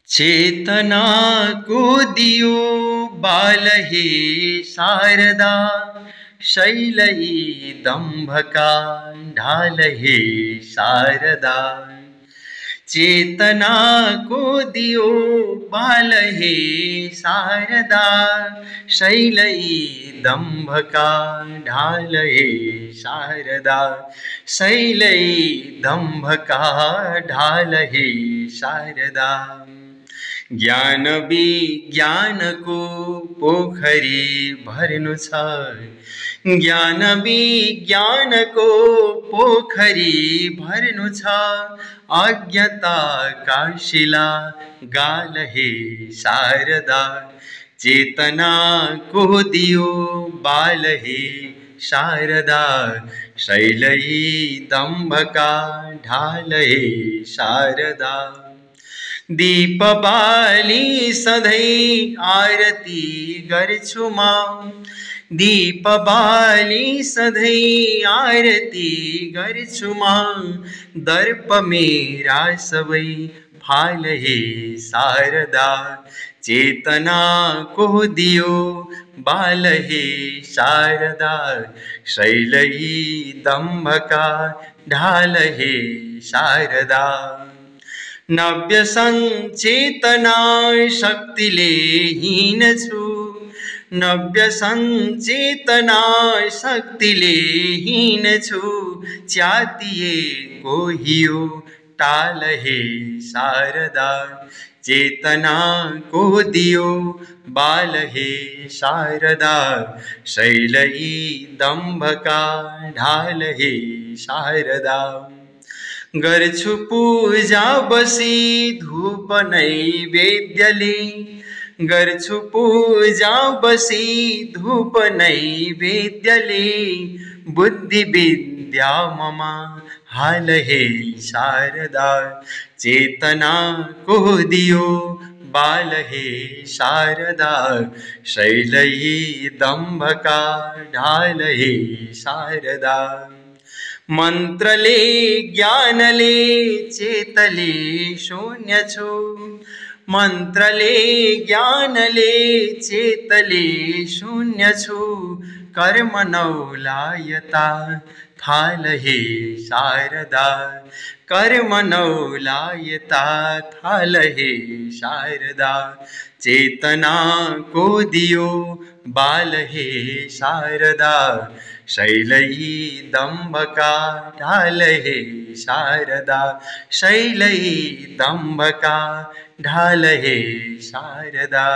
चेतना को दियो बाल हे शारदा, शैलई दंभका ढाल हे शारदा। चेतना को दियो बाल हे शारदा, शैलई दंभका ढाल हे शारदा। शैलई दंभका ढाल हे शारदा। ज्ञान विज्ञान को पोखरी भर्नु छ, ज्ञान विज्ञान को पोखरी भर्नु छ। अज्ञता का शिला गाल हे शारदा, चेतना को दियो बाल हे शारदा। शैलई दंभका ढाल हे शारदा। दीप बाली सधैं आरती गर्छु म, दीप बाली सधैं आरती गर्छु म। दर्प मेरा सबै फाल हे शारदा, चेतना को दियो बाल हे शारदा। शैलई दंभका ढाल हे शारदा। नव्य संचेतना शक्तिले हीन छु, नव्य संचेतना शक्तिले हीन छु। च्यातिए को हियो टाल हे शारदा, चेतना को दियो बाल हे शारदा। शैलई दंभका ढाल हे शारदा। गर्छु पूजा बसी धूप नैवेद्यले, गर्छु पूजा बसी धूप नैवेद्यले। बुद्धि विद्या मम हाल हे शारदा, चेतना को दियो बाल हे शारदा। शैलई दंभका ढाल हे शारदा। मंत्रले ज्ञानले चेतले शून्य छु, मंत्रले ज्ञानले चेतले शून्य छु। कर्म नौलायता थाल हे शारदा, कर्म नौलायता थाल हे शारदा। चेतना को दियो बाल हे शारदा। शैलई दंभका ढाल हे शारदा, शैलई दंभका ढाल हे शारदा।